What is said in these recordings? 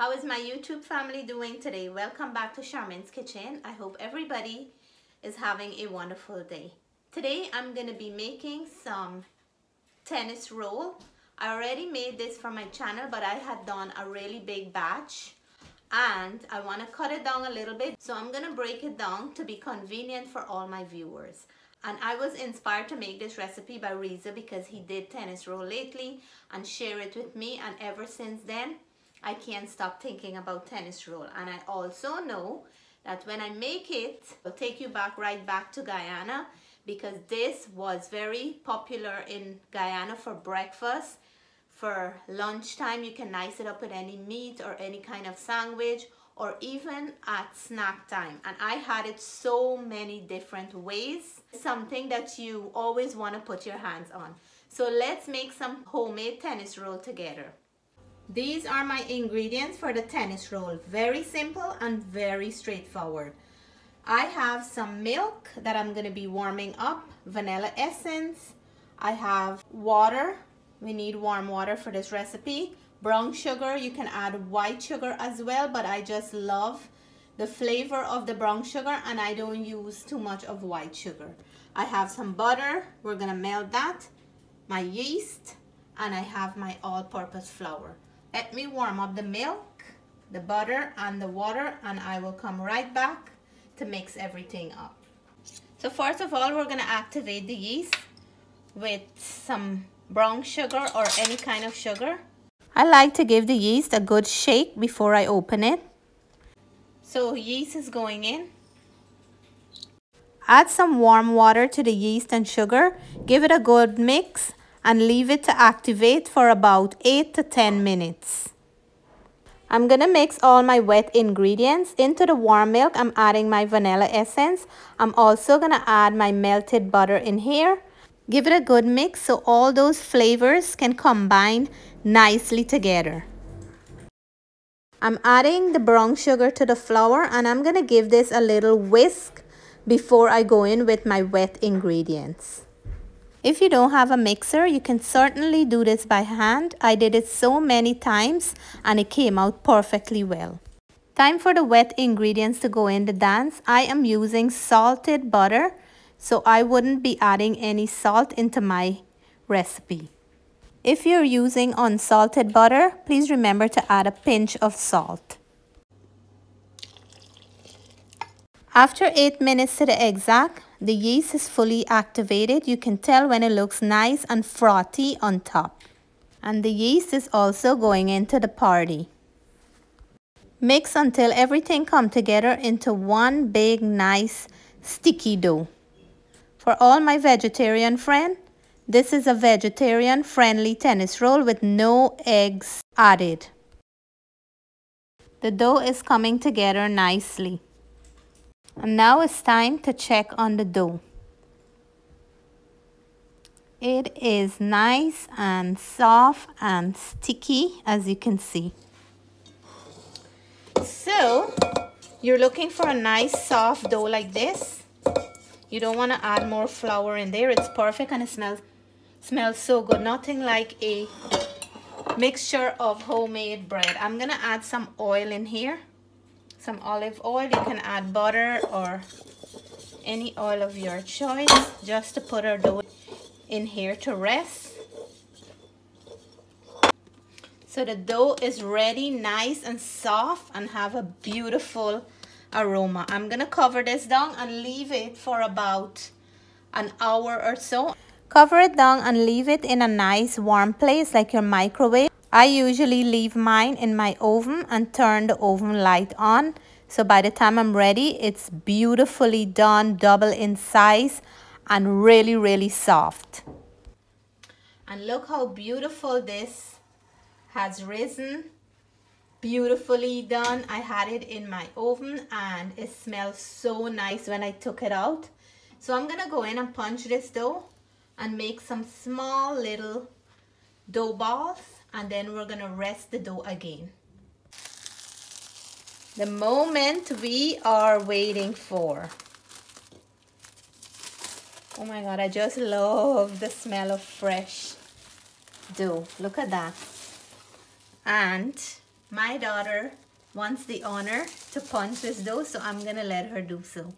How is my YouTube family doing today? Welcome back to Charmaine's Kitchen. I hope everybody is having a wonderful day. Today I'm going to be making some tennis roll. I already made this for my channel, but I had done a really big batch and I want to cut it down a little bit. So I'm going to break it down to be convenient for all my viewers. And I was inspired to make this recipe by Reza because he did tennis roll lately and share it with me, and ever since then I can't stop thinking about tennis roll. And I also know that when I make it, I'll take you right back to Guyana, because this was very popular in Guyana for breakfast. For lunchtime, you can nice it up with any meat or any kind of sandwich, or even at snack time. And I had it so many different ways. Something that you always want to put your hands on. So let's make some homemade tennis roll together. These are my ingredients for the tennis roll. Very simple and very straightforward. I have some milk that I'm going to be warming up, vanilla essence. I have water. We need warm water for this recipe. Brown sugar, you can add white sugar as well, but I just love the flavor of the brown sugar and I don't use too much of white sugar. I have some butter. We're going to melt that. My yeast, and I have my all-purpose flour. Let me warm up the milk, the butter, and the water, and I will come right back to mix everything up. So first of all, we're going to activate the yeast with some brown sugar or any kind of sugar. I like to give the yeast a good shake before I open it. So yeast is going in. Add some warm water to the yeast and sugar. Give it a good mix and leave it to activate for about 8 to 10 minutes. I'm going to mix all my wet ingredients. Into the warm milk, I'm adding my vanilla essence. I'm also going to add my melted butter in here. Give it a good mix so all those flavors can combine nicely together. I'm adding the brown sugar to the flour, and I'm going to give this a little whisk before I go in with my wet ingredients. If you don't have a mixer, you can certainly do this by hand. I did it so many times and it came out perfectly well. Time for the wet ingredients to go in the dance. I am using salted butter, so I wouldn't be adding any salt into my recipe. If you're using unsalted butter, please remember to add a pinch of salt. After 8 minutes to the exact, the yeast is fully activated. You can tell when it looks nice and frothy on top. And the yeast is also going into the party. Mix until everything comes together into one big, nice, sticky dough. For all my vegetarian friends, this is a vegetarian-friendly tennis roll with no eggs added. The dough is coming together nicely. And now it's time to check on the dough. It is nice and soft and sticky, as you can see. So, you're looking for a nice soft dough like this. You don't want to add more flour in there. It's perfect and it smells so good. Nothing like a mixture of homemade bread. I'm going to add some oil in here. Some olive oil. You can add butter or any oil of your choice, just to put our dough in here to rest. So the dough is ready, nice and soft, and have a beautiful aroma. I'm gonna cover this down and leave it for about an hour or so. Cover it down and leave it in a nice warm place like your microwave. I usually leave mine in my oven and turn the oven light on. So by the time I'm ready, it's beautifully done, double in size, and really, really soft. And look how beautiful this has risen. Beautifully done. I had it in my oven and it smells so nice when I took it out. So I'm gonna go in and punch this dough and make some small little dough balls, and then we're gonna rest the dough again. The moment we are waiting for. Oh my God, I just love the smell of fresh dough. Look at that. And my daughter wants the honor to punch this dough, so I'm gonna let her do so.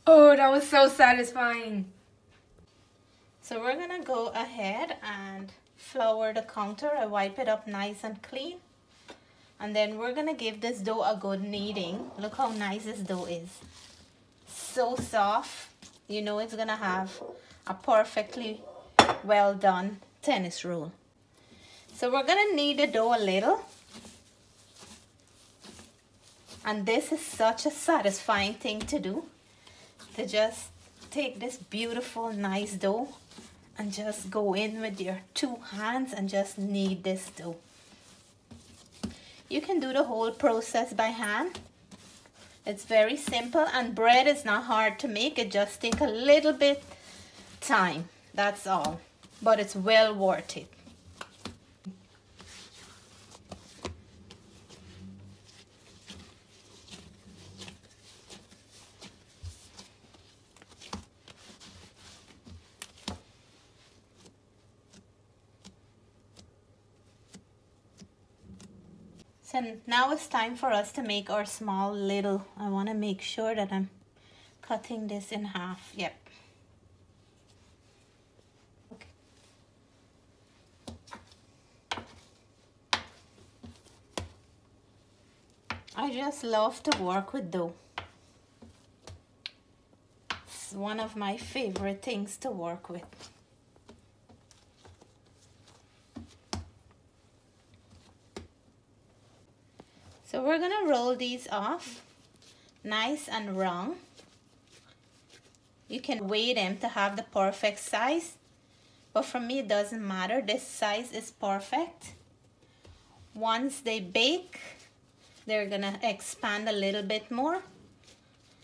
Oh, that was so satisfying. So we're gonna go ahead and flour the counter. I wipe it up nice and clean. And then we're gonna give this dough a good kneading. Look how nice this dough is. So soft. You know it's gonna have a perfectly well done tennis roll. So we're gonna knead the dough a little. And this is such a satisfying thing to do. To just take this beautiful, nice dough and just go in with your 2 hands and just knead this dough. You can do the whole process by hand. It's very simple, and bread is not hard to make. It just takes a little bit time, that's all. But it's well worth it. So now it's time for us to make our small little, I want to make sure that I'm cutting this in half. Yep. Okay. I just love to work with dough. It's one of my favorite things to work with. So we're gonna roll these off nice and round. You can weigh them to have the perfect size, but for me it doesn't matter. This size is perfect. Once they bake, they're gonna expand a little bit more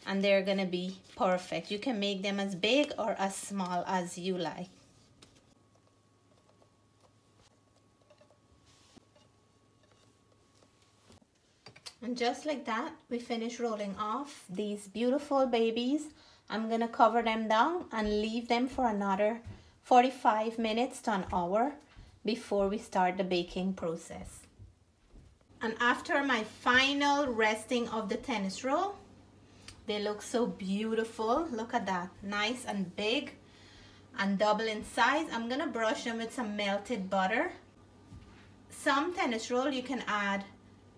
and they're gonna be perfect. You can make them as big or as small as you like. And just like that, we finish rolling off these beautiful babies. I'm gonna cover them down and leave them for another 45 minutes to an hour before we start the baking process. And after my final resting of the tennis roll, they look so beautiful. Look at that, nice and big and double in size. I'm gonna brush them with some melted butter. Some tennis roll you can add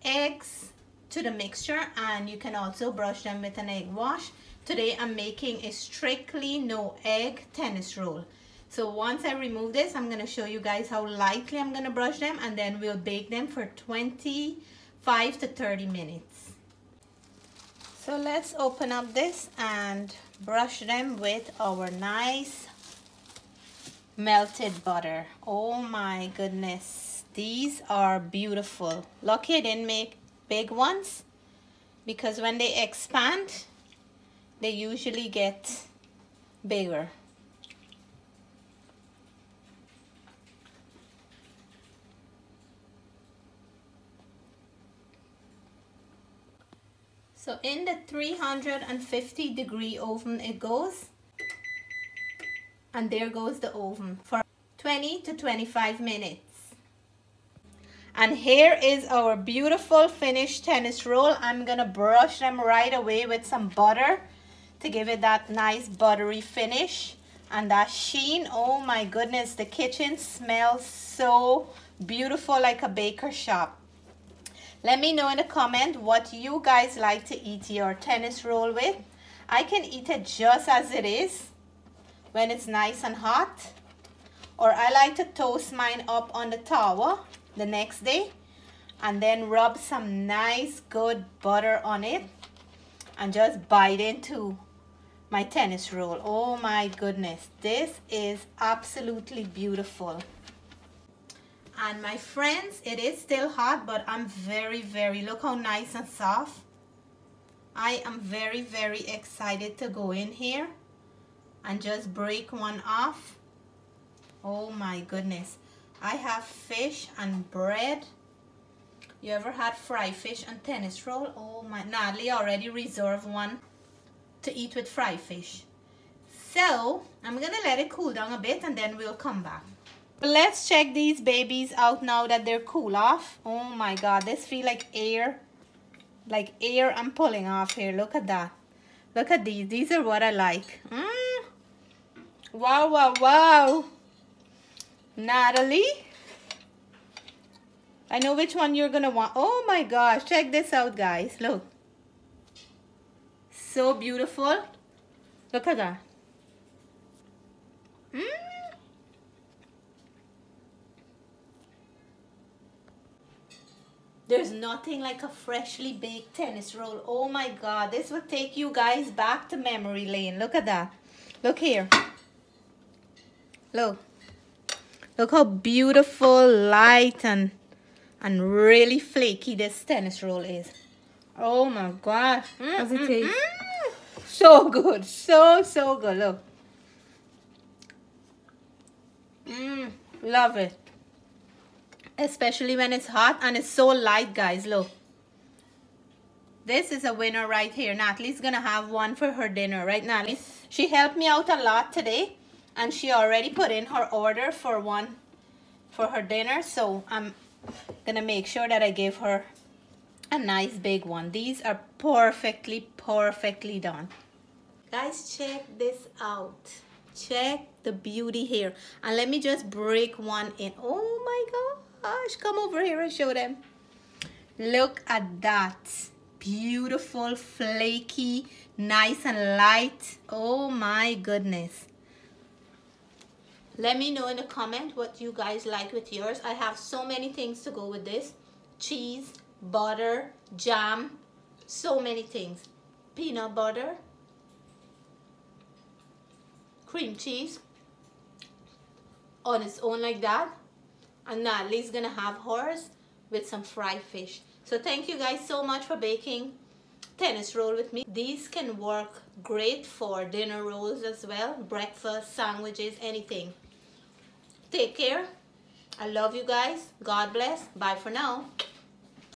eggs to the mixture, and you can also brush them with an egg wash. Today I'm making a strictly no egg tennis roll. So once I remove this, I'm going to show you guys how lightly I'm going to brush them, and then we'll bake them for 25 to 30 minutes. So let's open up this and brush them with our nice melted butter. Oh my goodness, these are beautiful. Lucky I didn't make big ones, because when they expand they usually get bigger. So in the 350-degree oven it goes, and there goes the oven for 20 to 25 minutes. And here is our beautiful finished tennis roll. I'm gonna brush them right away with some butter to give it that nice buttery finish and that sheen. Oh my goodness, the kitchen smells so beautiful, like a baker shop. Let me know in the comment what you guys like to eat your tennis roll with. I can eat it just as it is when it's nice and hot, or I like to toast mine up on the tower the next day and then rub some nice good butter on it and just bite into my tennis roll. Oh my goodness, this is absolutely beautiful. And my friends, it is still hot, but I'm very, look how nice and soft. I am very excited to go in here and just break one off. Oh my goodness. I have fish and bread. You ever had fried fish and tennis roll? Oh my, Natalie already reserved one to eat with fried fish. So I'm gonna let it cool down a bit and then we'll come back. Let's check these babies out now that they're cool off. Oh my God, this feel like air. Like air I'm pulling off here. Look at that. Look at these. These are what I like. Wow, wow, wow. Natalie, I know which one you're gonna want. Oh my gosh, check this out, guys. Look. So beautiful. Look at that. There's nothing like a freshly baked tennis roll. Oh my God, this will take you guys back to memory lane. Look at that. Look here. Look. Look how beautiful, light, and really flaky this tennis roll is. Oh my gosh. How's it taste? So good. So good. Look. Love it. Especially when it's hot and it's so light, guys. Look. This is a winner right here. Natalie's gonna have one for her dinner, right, Natalie? She helped me out a lot today, and she already put in her order for one for her dinner. So I'm gonna make sure that I give her a nice big one. These are perfectly done. Guys, check this out. Check the beauty here. And let me just break one in. Oh my gosh, come over here and show them. Look at that. Beautiful, flaky, nice and light. Oh my goodness. Let me know in the comment what you guys like with yours. I have so many things to go with this. Cheese, butter, jam, so many things. Peanut butter, cream cheese on its own like that. And Natalie's gonna have hers with some fried fish. So thank you guys so much for baking tennis roll with me. These can work great for dinner rolls as well, breakfast, sandwiches, anything. Take care. I love you guys. God bless. Bye for now.